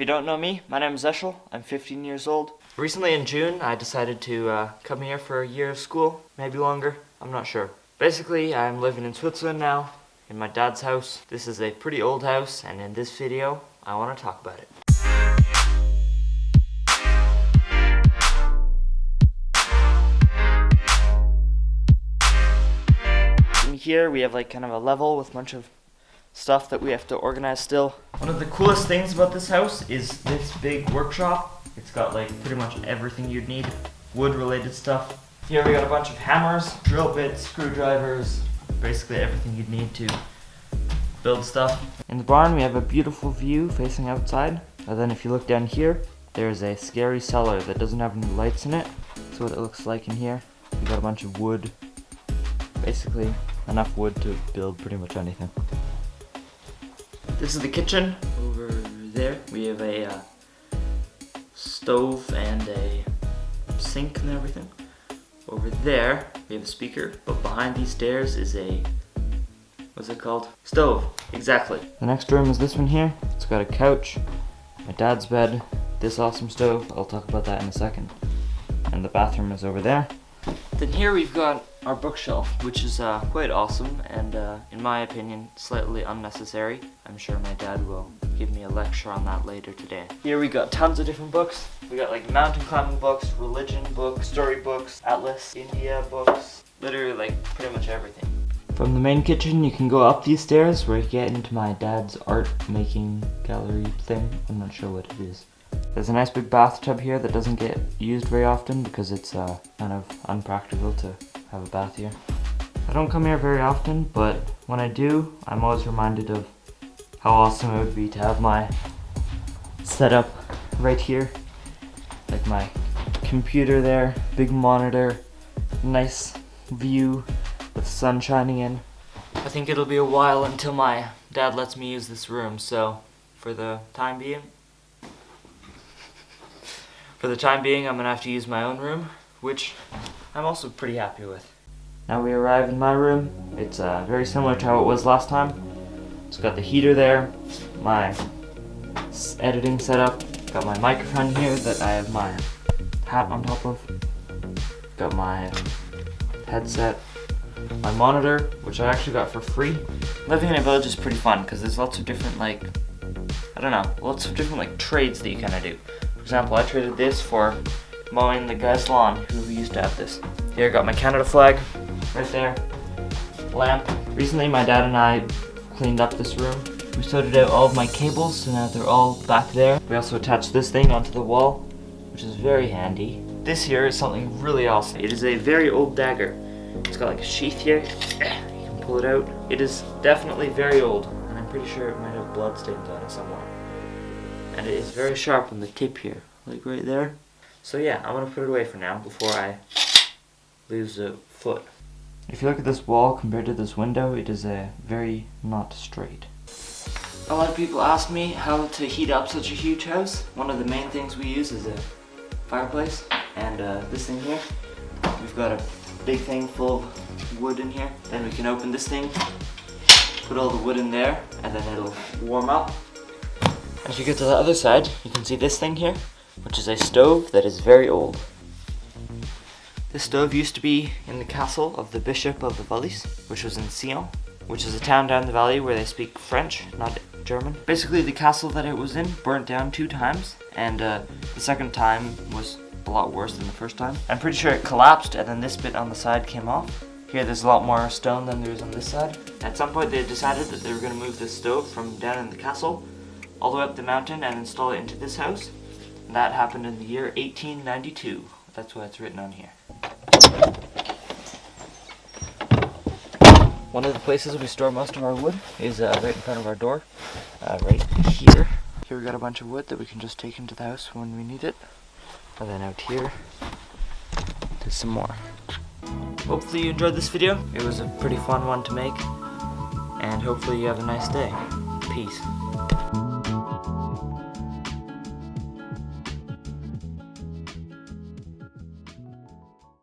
you don't know me, my name is Xeschel. I'm 15 years old. Recently in June, I decided to come here for a year of school, maybe longer, I'm not sure. Basically, I'm living in Switzerland now, in my dad's house. This is a pretty old house, and in this video, I want to talk about it. In here, we have like kind of a level with a bunch of stuff that we have to organize still. One of the coolest things about this house is this big workshop. It's got like pretty much everything you'd need, wood related stuff. Here we got a bunch of hammers, drill bits, screwdrivers, basically everything you'd need to build stuff. In the barn we have a beautiful view facing outside, and then if you look down here, there's a scary cellar that doesn't have any lights in it. That's what it looks like in here. We got a bunch of wood, basically enough wood to build pretty much anything. This is the kitchen. Over there we have a stove and a sink and everything. Over there we have a speaker, but behind these stairs is a, what's it called? Stove, exactly. The next room is this one here. It's got a couch, my dad's bed, this awesome stove, I'll talk about that in a second. And the bathroom is over there. Then here we've got our bookshelf, which is quite awesome and in my opinion slightly unnecessary. I'm sure my dad will give me a lecture on that later today. Here we got tons of different books. We got like mountain climbing books, religion books, story books, Atlas, India books, literally like pretty much everything. From the main kitchen you can go up these stairs where you get into my dad's art making gallery thing. I'm not sure what it is. There's a nice big bathtub here that doesn't get used very often because it's kind of unpractical to have a bath here. I don't come here very often, but when I do, I'm always reminded of how awesome it would be to have my setup right here. Like my computer there, big monitor, nice view with the sun shining in. I think it'll be a while until my dad lets me use this room, so for the time being, I'm gonna have to use my own room, which I'm also pretty happy with. Now we arrive in my room. It's very similar to how it was last time. It's got the heater there, my editing setup, got my microphone here that I have my hat on top of, got my headset, my monitor, which I actually got for free. Living in a village is pretty fun because there's lots of different lots of different trades that you kind of do. For example, I traded this for mowing the guy's lawn who used to have this. Here I got my Canada flag, right there, lamp. Recently my dad and I cleaned up this room. We sorted out all of my cables, so now they're all back there. We also attached this thing onto the wall, which is very handy. This here is something really awesome. It is a very old dagger. It's got like a sheath here. You can pull it out. It is definitely very old, and I'm pretty sure it might have blood stains on it somewhere. And it is very sharp on the tip here, like right there. So yeah, I'm gonna put it away for now before I lose a foot. If you look at this wall compared to this window, it is very not straight. A lot of people ask me how to heat up such a huge house. One of the main things we use is a fireplace, and this thing here. We've got a big thing full of wood in here. Then we can open this thing, put all the wood in there, and then it'll warm up. As you get to the other side, you can see this thing here, which is a stove that is very old. This stove used to be in the castle of the Bishop of the Valais, which was in Sion, which is a town down the valley where they speak French, not German. Basically, the castle that it was in burnt down 2 times, and the second time was a lot worse than the first time. I'm pretty sure it collapsed, and then this bit on the side came off. Here there's a lot more stone than there is on this side. At some point they decided that they were going to move this stove from down in the castle all the way up the mountain and install it into this house. And that happened in the year 1892. That's why it's written on here. One of the places we store most of our wood is right in front of our door, right here. Here we got a bunch of wood that we can just take into the house when we need it. And then out here, there's some more. Hopefully you enjoyed this video. It was a pretty fun one to make. And hopefully you have a nice day. Peace.